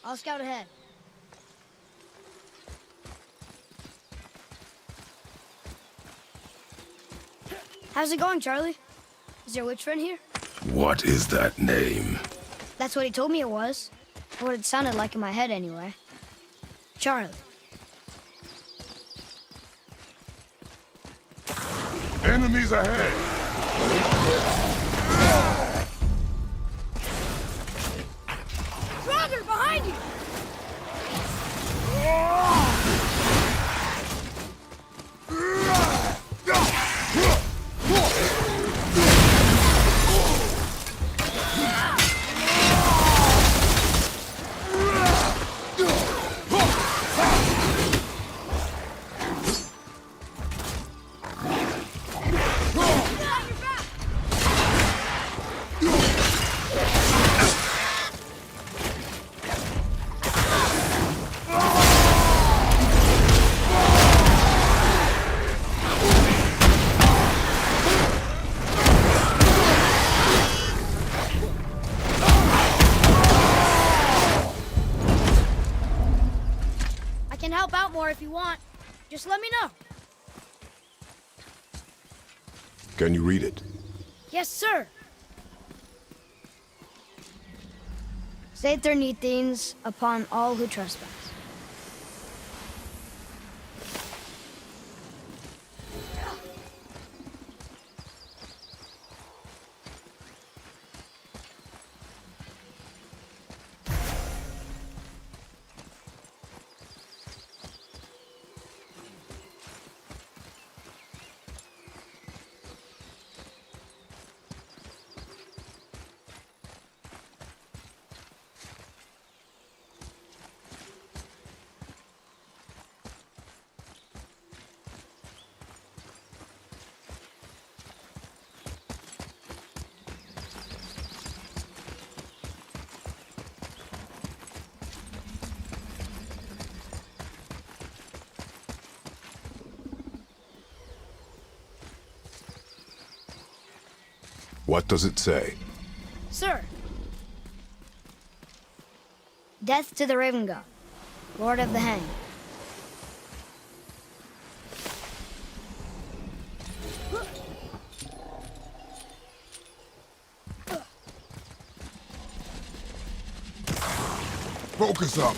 I'll scout ahead. How's it going, Charlie? Is your witch friend here? What is that name? That's what he told me it was. What it sounded like in my head, anyway. Charlie. Enemies ahead! Roger, behind you! I can help out more if you want. Just let me know. Can you read it? Yes, sir. Saith Neithines upon all who trespass. What does it say? Sir. Death to the Raven God, Lord of the Hang. Focus up!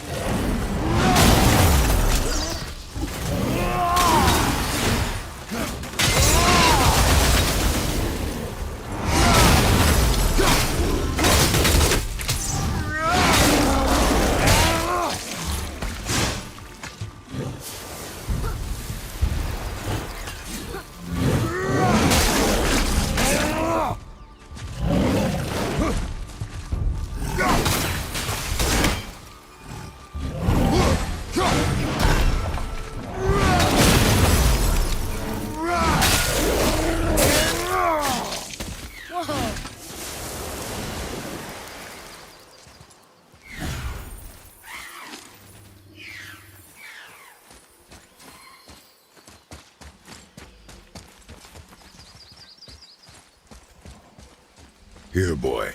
Here, boy.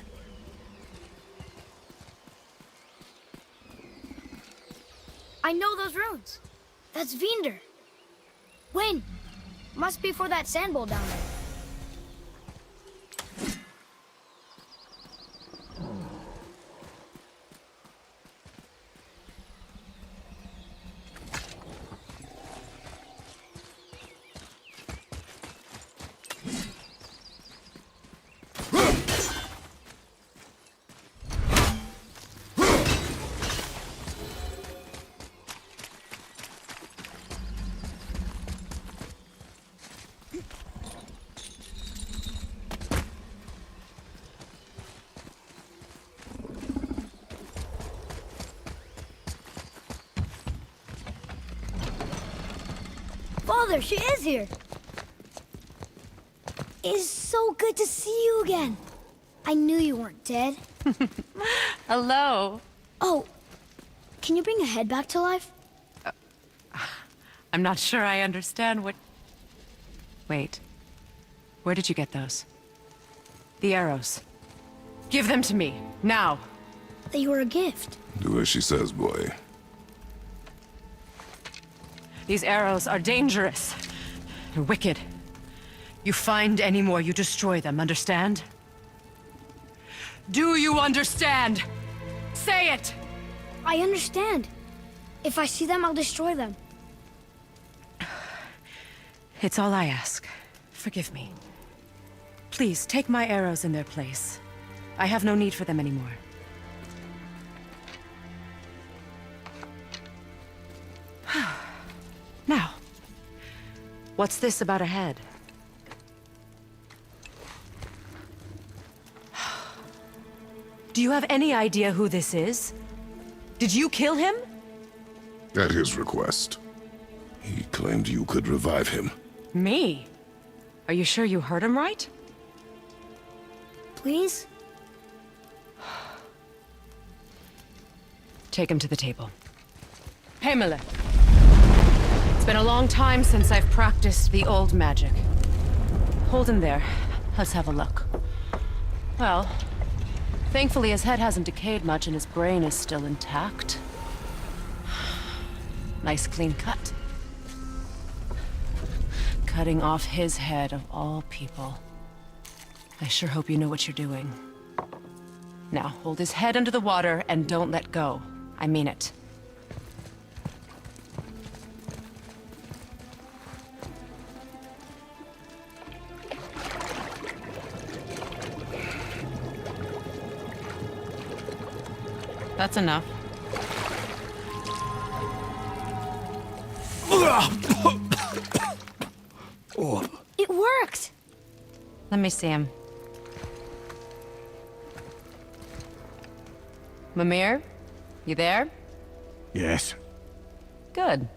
I know those runes. That's Vinder. When? Must be for that sand bowl down there. Father, she is here. It's so good to see you again. I knew you weren't dead. Hello. Oh, can you bring a head back to life? I'm not sure I understand what... Wait. Where did you get those? The arrows. Give them to me, now. that you were a gift. Do as she says, boy. These arrows are dangerous. They're wicked. You find any more, you destroy them, understand? Do you understand? Say it! I understand. If I see them, I'll destroy them. It's all I ask. Forgive me. Please, take my arrows in their place. I have no need for them anymore. Now, what's this about a head? Do you have any idea who this is? Did you kill him? At his request. He claimed you could revive him. Me? Are you sure you heard him right? Please? Take him to the table. Himalaya. It's been a long time since I've practiced the old magic. Hold him there. Let's have a look. Well, thankfully his head hasn't decayed much and his brain is still intact. Nice clean cut. Cutting off his head of all people. I sure hope you know what you're doing. Now, hold his head under the water and don't let go. I mean it. That's enough. It worked! Let me see him. Mimir? You there? Yes. Good.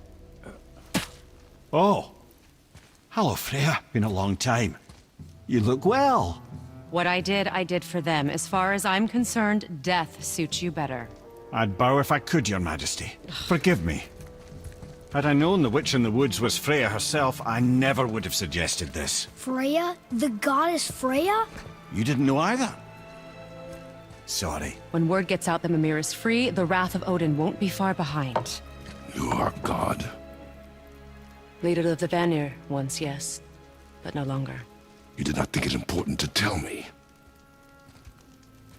Oh. Hello, Freya. Been a long time. You look well. What I did for them. As far as I'm concerned, death suits you better. I'd bow if I could, Your Majesty. Forgive me. Had I known the Witch in the Woods was Freya herself, I never would have suggested this. Freya? The goddess Freya? You didn't know either? Sorry. When word gets out that Mimir is free, the wrath of Odin won't be far behind. You are God. Leader of the Vanir, once yes, but no longer. You did not think it important to tell me.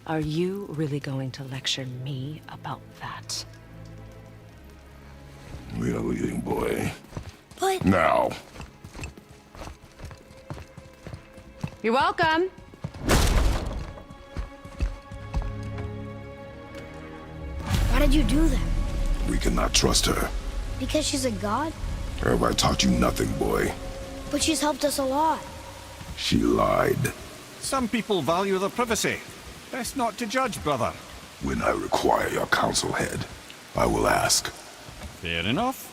Are you really going to lecture me about that? We are leaving, boy. But Now. You're welcome. why did you do that? We cannot trust her. Because she's a god? Have I taught you nothing, boy? But she's helped us a lot. She lied. Some people value their privacy. Best not to judge, brother. When I require your council head, I will ask. Fair enough.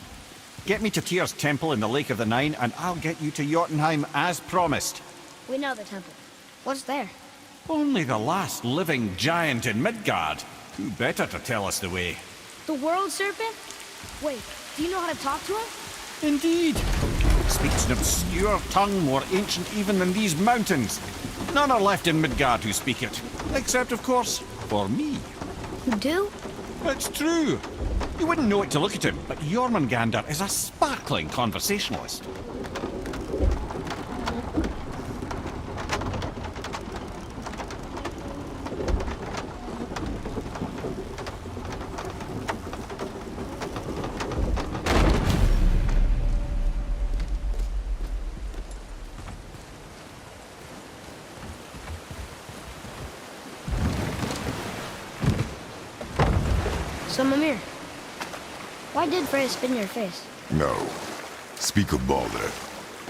Get me to Tyr's temple in the Lake of the Nine, and I'll get you to Jotunheim as promised. We know the temple. What's there? Only the last living giant in Midgard. Who better to tell us the way? The world serpent? Wait, do you know how to talk to him? Indeed. Speaks an obscure tongue more ancient even than these mountains. None are left in Midgard who speak it. Except, of course, for me. You do? It's true. You wouldn't know it to look at him, but Jormungandr is a sparkling conversationalist. So, Mimir, why did Freya spit in your face? No. Speak of Baldur.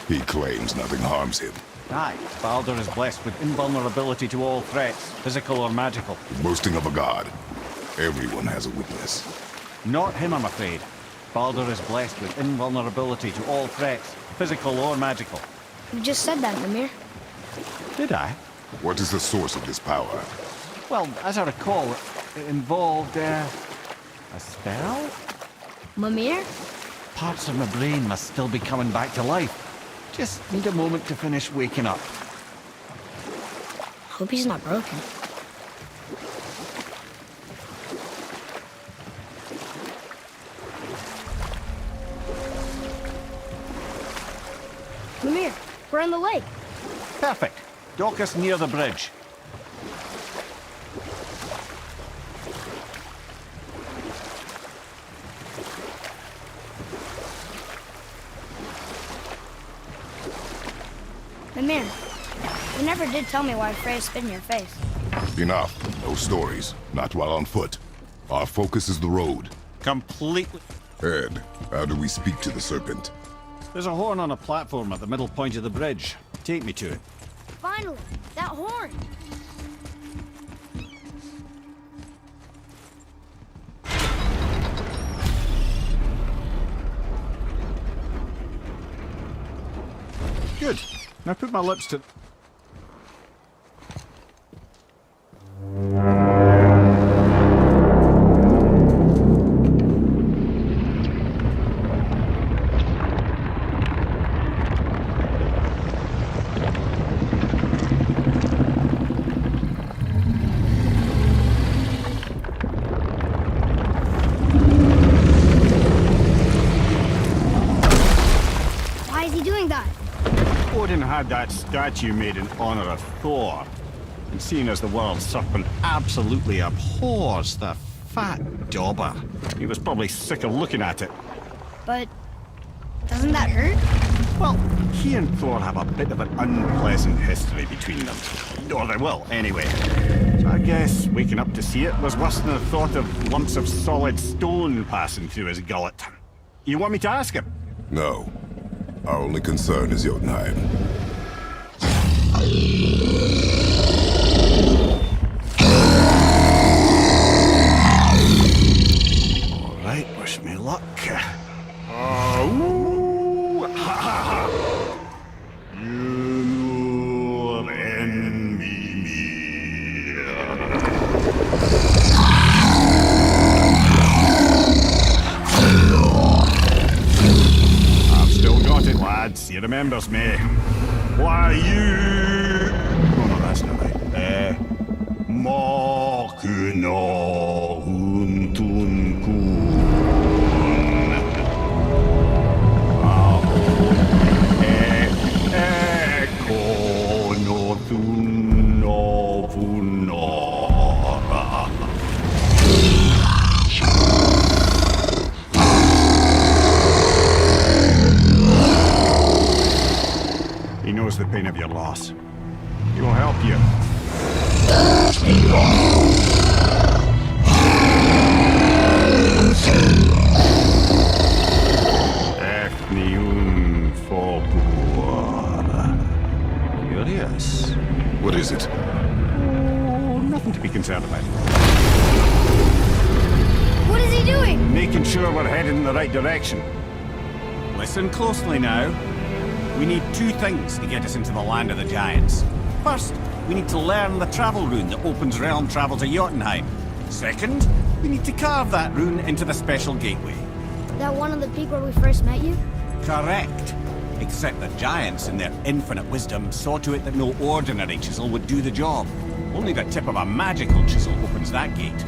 He claims nothing harms him. Aye, Baldur is blessed with invulnerability to all threats, physical or magical. Boasting of a god. Everyone has a weakness. Not him, I'm afraid. Baldur is blessed with invulnerability to all threats, physical or magical. You just said that, Mimir. Did I? What is the source of this power? Well, as I recall, it involved, a spell? Mimir? Parts of my brain must still be coming back to life. Just need a moment to finish waking up. Hope he's not broken. we're in the lake. Perfect. Dock us near the bridge. Mimir, you never did tell me why Freya spit in your face. Enough. No stories. Not while on foot. Our focus is the road. Completely. Ed, how do we speak to the serpent? There's a horn on a platform at the middle point of the bridge. Take me to it. Finally, that horn. Good. Now put my lips to... Why is he doing that? Odin had that statue made in honor of Thor. And seeing as the world serpent absolutely abhors the fat dauber, he was probably sick of looking at it. But doesn't that hurt? Well, he and Thor have a bit of an unpleasant history between them. Or they will, anyway. So I guess waking up to see it was worse than the thought of lumps of solid stone passing through his gullet. You want me to ask him? No. Our only concern is Jotunheim. All right, wish me luck. Ooh, ha, ha, ha. You envy me. I've still got it, lads. He remembers me. Why you? Oh no, that's not right. Makuna huntun kun. He knows the pain of your loss. He will help you. Efniun Fobur. Curious. What is it? Oh, nothing to be concerned about. What is he doing? Making sure we're headed in the right direction. Listen closely now. We need two things to get us into the land of the giants. First, we need to learn the travel rune that opens realm travel to Jotunheim. Second, we need to carve that rune into the special gateway. That one on the peak where we first met you? Correct. Except the giants, in their infinite wisdom, saw to it that no ordinary chisel would do the job. Only the tip of a magical chisel opens that gate.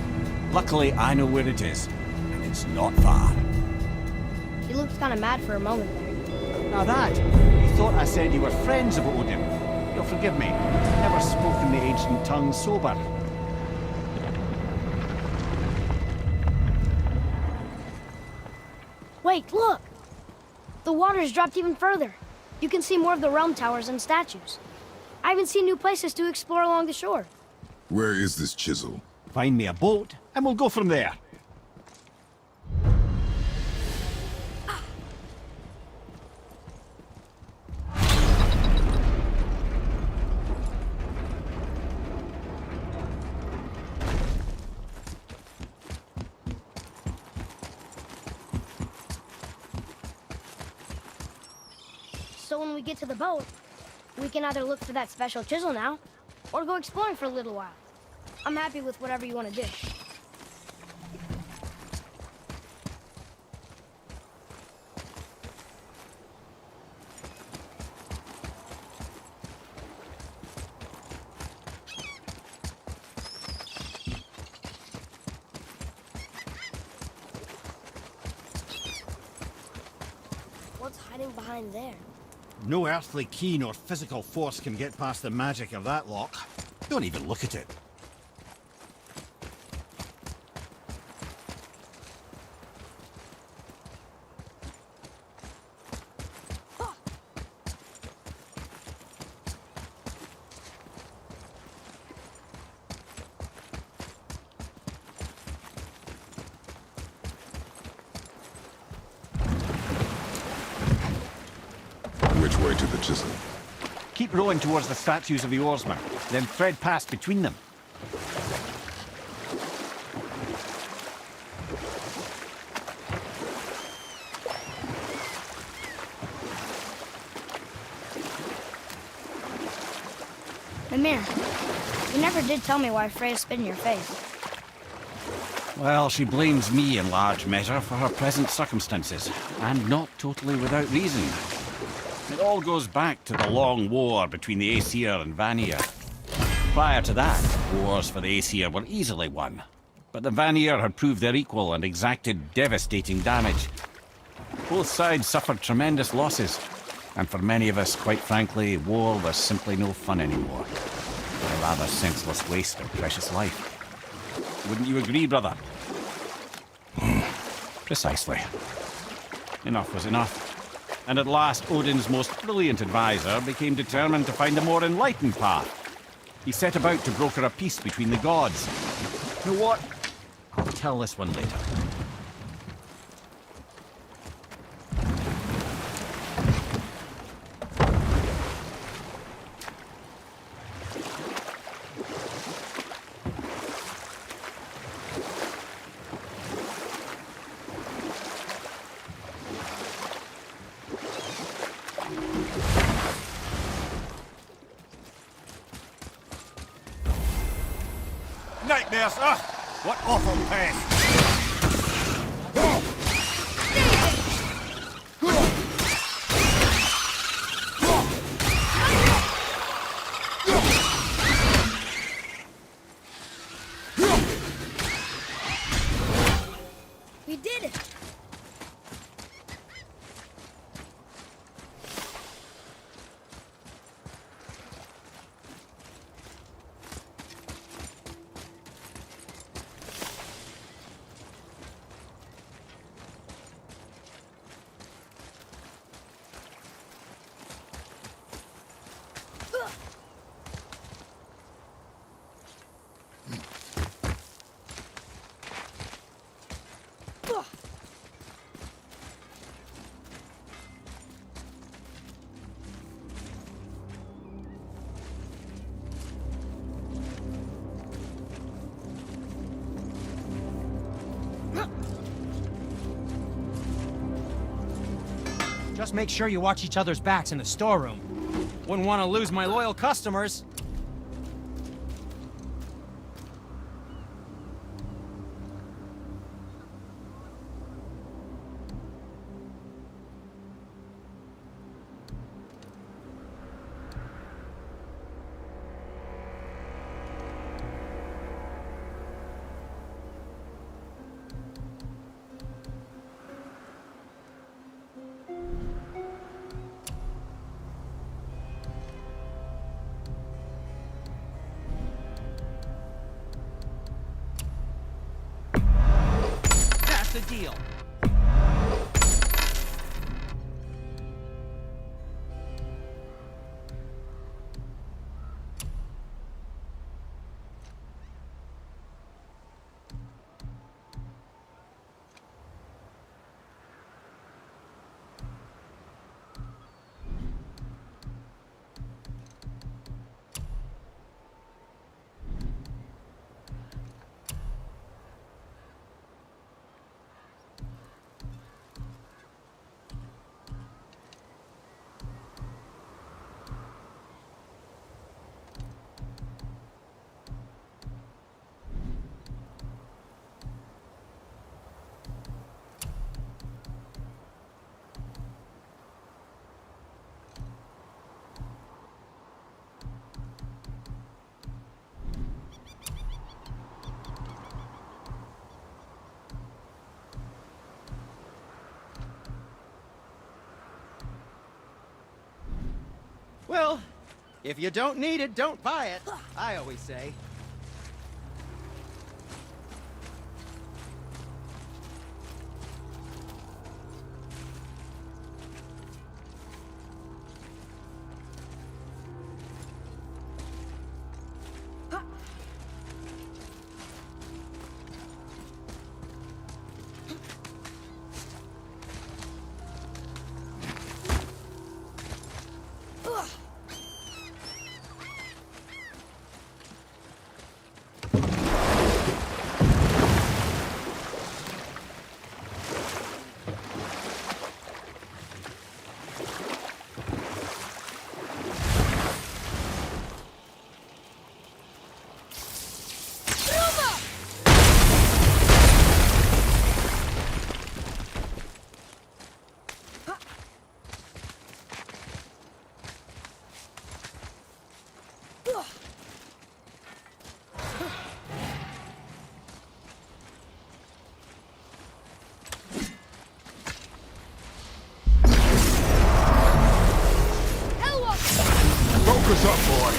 Luckily, I know where it is, and it's not far. He looked kind of mad for a moment there. Now that, you thought I said you were friends of Odin. You'll forgive me. Never spoken the ancient tongue sober. Wait, look! The water's dropped even further. You can see more of the realm towers and statues. I even see new places to explore along the shore. Where is this chisel? Find me a boat, and we'll go from there. So when we get to the boat, we can either look for that special chisel now, or go exploring for a little while. I'm happy with whatever you want to do. What's hiding behind there? No earthly key nor physical force can get past the magic of that lock. Don't even look at it. Which way to the chisel? Keep rowing towards the statues of the oarsmen, then thread past between them. Mimir, you never did tell me why Freya spit in your face. Well, she blames me in large measure for her present circumstances, and not totally without reason. It all goes back to the long war between the Aesir and Vanir. Prior to that, wars for the Aesir were easily won, but the Vanir had proved their equal and exacted devastating damage. Both sides suffered tremendous losses, and for many of us, quite frankly, war was simply no fun anymore. A rather senseless waste of precious life. Wouldn't you agree, brother? Precisely. Enough was enough. And at last, Odin's most brilliant advisor became determined to find a more enlightened path. He set about to broker a peace between the gods. You know what? I'll tell this one later. Nightmares! Ugh! What awful pain! We did it! Just make sure you watch each other's backs in the storeroom. Wouldn't want to lose my loyal customers. That's the deal. Well, if you don't need it, don't buy it, I always say. Focus up, boy.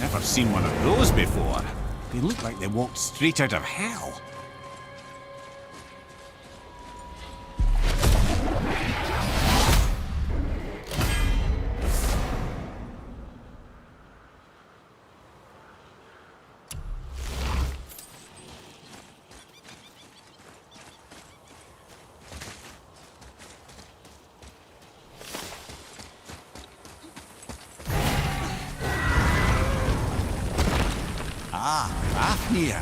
Never seen one of those before. They look like they walked straight out of hell. Ah, Fafnir.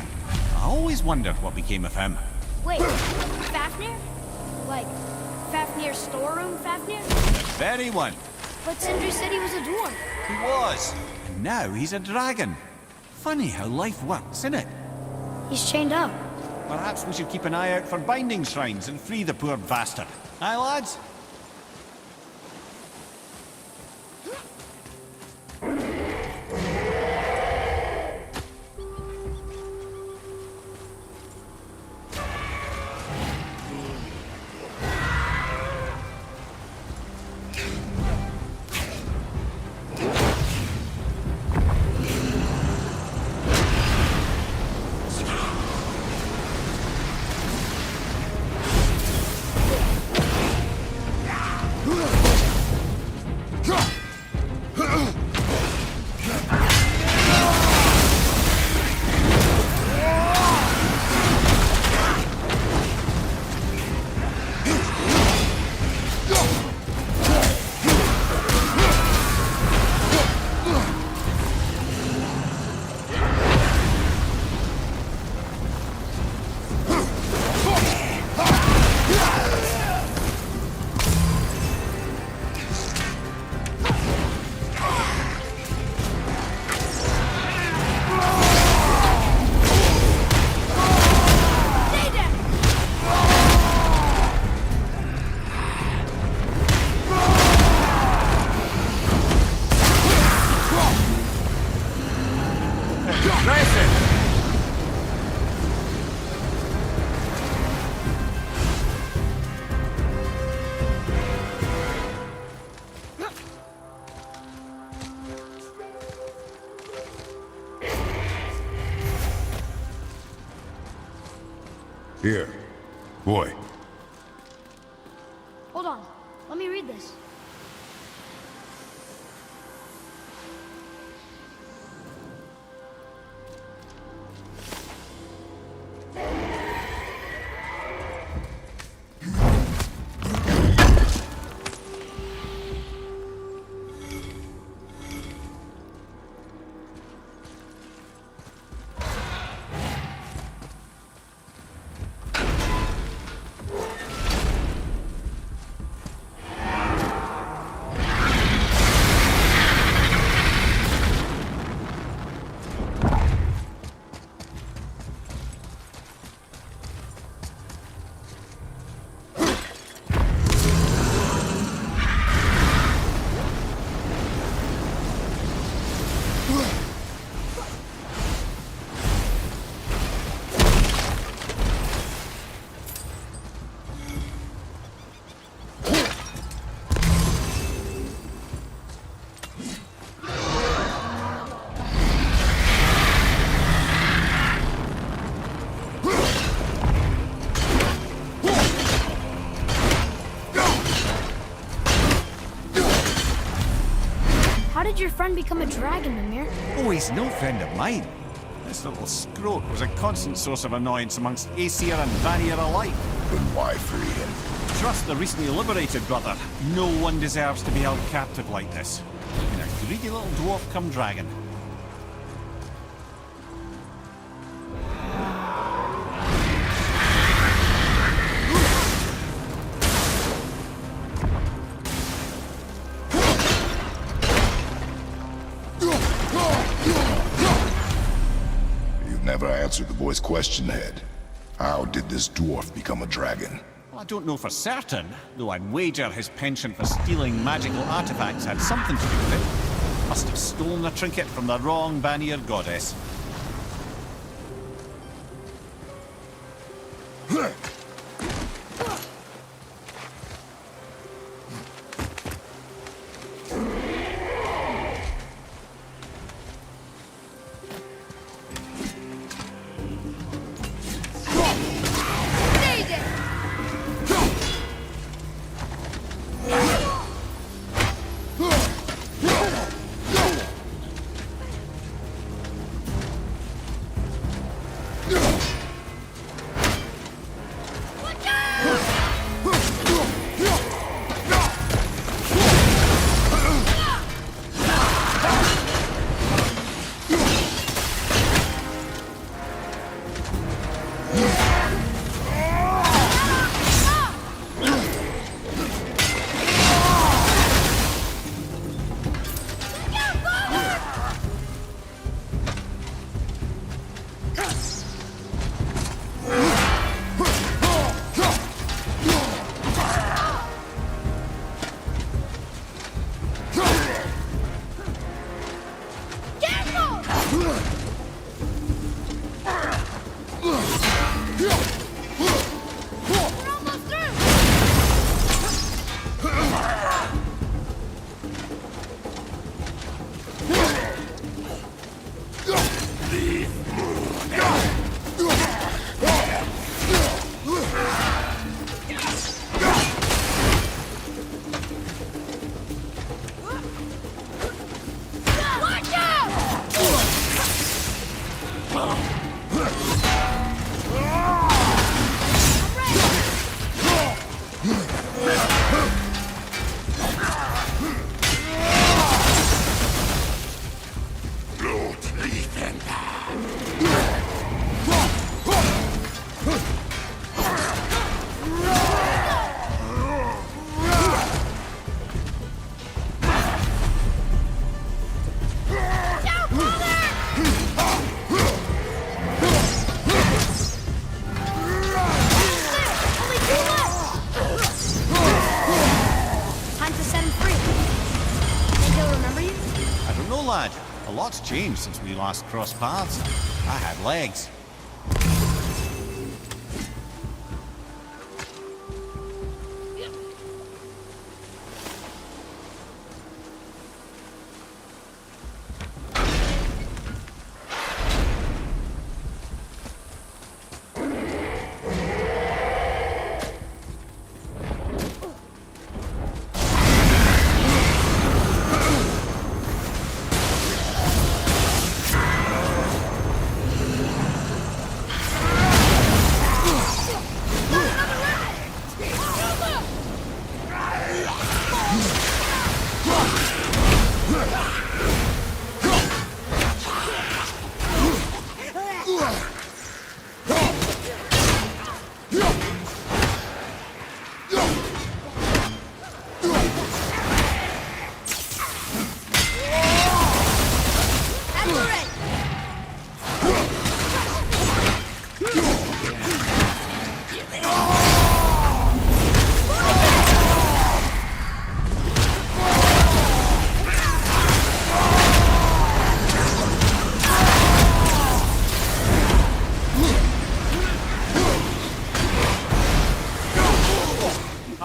I always wondered what became of him. Wait, Fafnir? Like, Fafnir's storeroom Fafnir? The very one. But Sindri said he was a dwarf. He was. And now he's a dragon. Funny how life works, isn't it? He's chained up. Perhaps we should keep an eye out for binding shrines and free the poor bastard. Aye, lads? Here. Boy. Hold on. Let me read this. How did your friend become a dragon, Mimir? Oh, he's no friend of mine. This little scrote was a constant source of annoyance amongst Aesir and Vanir alike. Then why free him? Trust the recently liberated brother. No one deserves to be held captive like this. And a greedy little dwarf come dragon. You've never answered the boy's question, Head. How did this dwarf become a dragon? Well, I don't know for certain, though I'd wager his penchant for stealing magical artifacts had something to do with it. Must have stolen a trinket from the wrong Vanir goddess. Lad. A lot's changed since we last crossed paths. I had legs.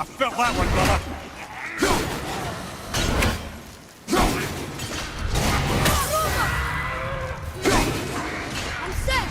I felt that one, brother. I'm set!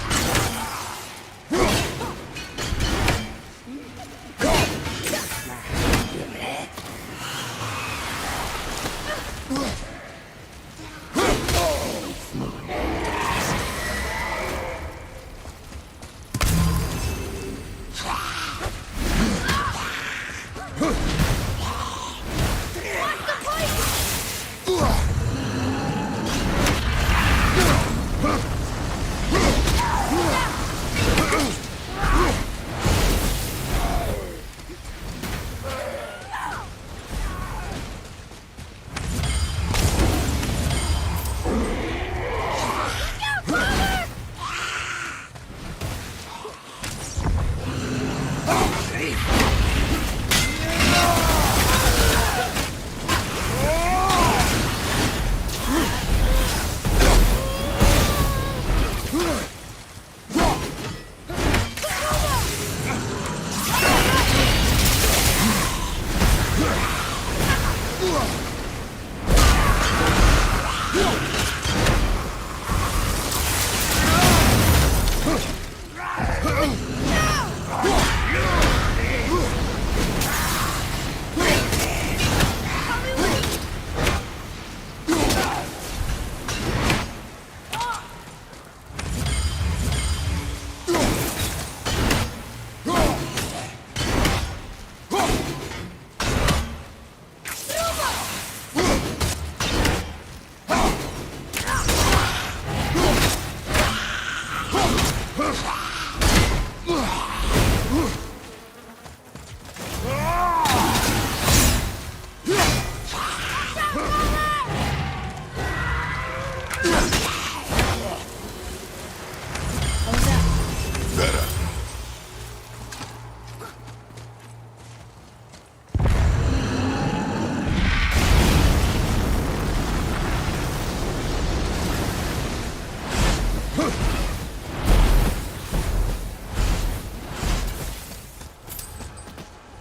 Better.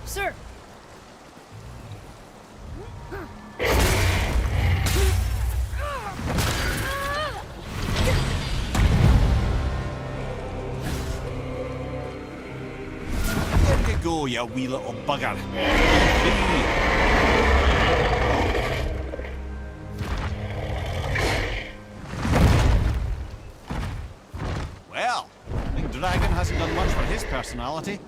Sir! There you go, you wee little bugger. Well, Big Dragon hasn't done much for his personality.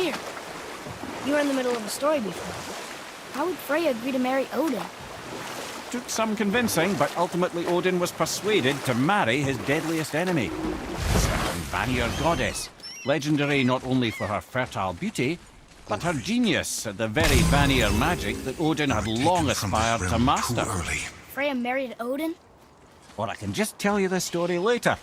weird. You were in the middle of a story before. How would Freya agree to marry Odin? Took some convincing, but ultimately Odin was persuaded to marry his deadliest enemy, certain Vanir goddess, legendary not only for her fertile beauty, but her genius at the very Vanir magic that Odin had long aspired to master. Freya married Odin? Or I can just tell you this story later.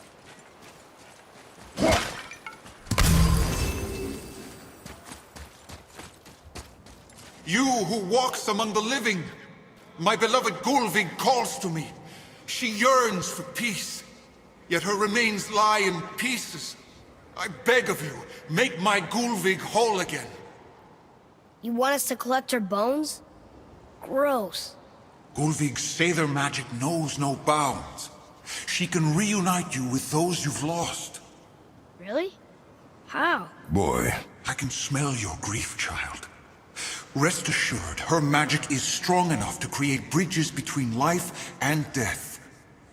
You who walks among the living, my beloved Gulvig calls to me. She yearns for peace, yet her remains lie in pieces. I beg of you, make my Gulvig whole again. You want us to collect her bones? Gross. Gulvig's Sather magic knows no bounds. She can reunite you with those you've lost. Really? How? Boy, I can smell your grief, child. Rest assured, her magic is strong enough to create bridges between life and death,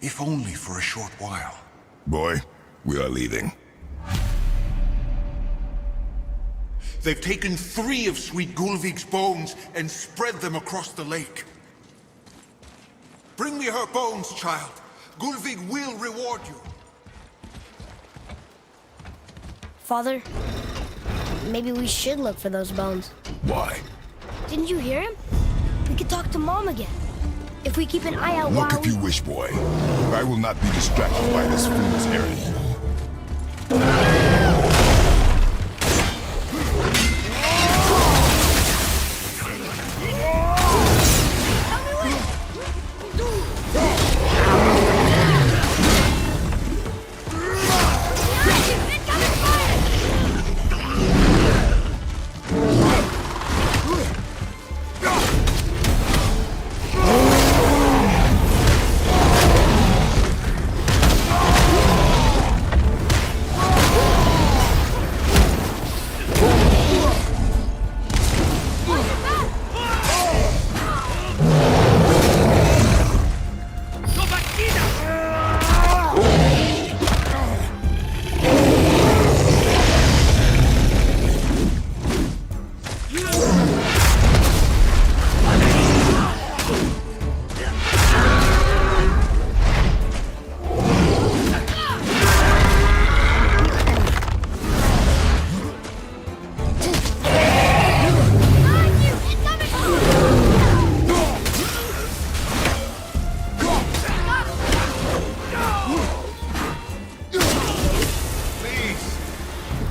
if only for a short while. boy, we are leaving. They've taken 3 of Sweet Gulvig's bones and spread them across the lake. Bring me her bones, child. Gulvig will reward you. Father, maybe we should look for those bones. Why? Didn't you hear him? We could talk to Mom again. If we keep an eye out Look while if you wish, boy. I will not be distracted by this fool's errand.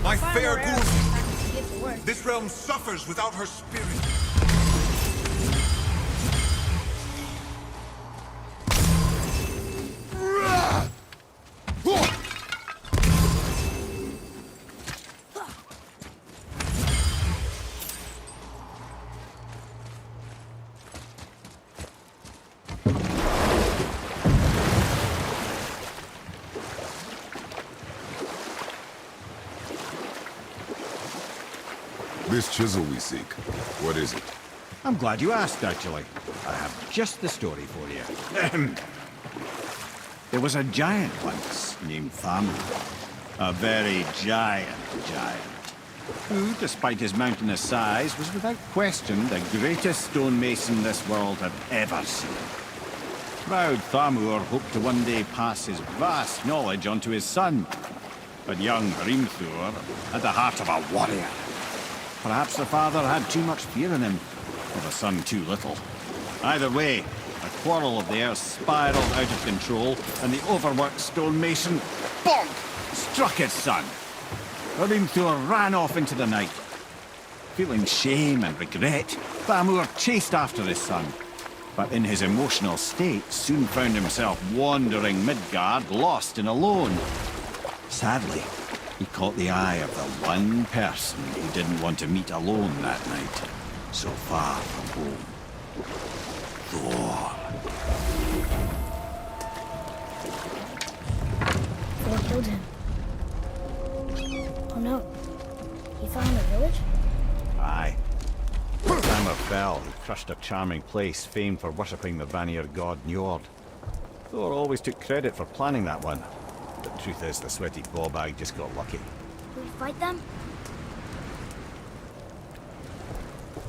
My fair around. Gulvig. Get to work. This realm suffers without her spirit. This chisel we seek, what is it? I'm glad you asked, actually. I have just the story for you. There was a giant once named Thamur. A very giant, who, despite his mountainous size, was without question the greatest stonemason this world had ever seen. Proud Thamur hoped to one day pass his vast knowledge on to his son. But young Hrimthur had the heart of a warrior. Perhaps the father had too much fear in him, or the son too little. Either way, a quarrel of theirs spiraled out of control, and the overworked stonemason, bonk, struck his son. Hrimthur ran off into the night. Feeling shame and regret, Thamur chased after his son, but in his emotional state soon found himself wandering Midgard, lost and alone. Sadly, he caught the eye of the one person he didn't want to meet alone that night, so far from home. Thor. Thor killed him. Oh no. He fell in the village? Aye. When Thamur fell, he crushed a charming place famed for worshipping the Vanir god Njord. Thor always took credit for planning that one. The truth is, the sweaty ballbag just got lucky. Will we fight them?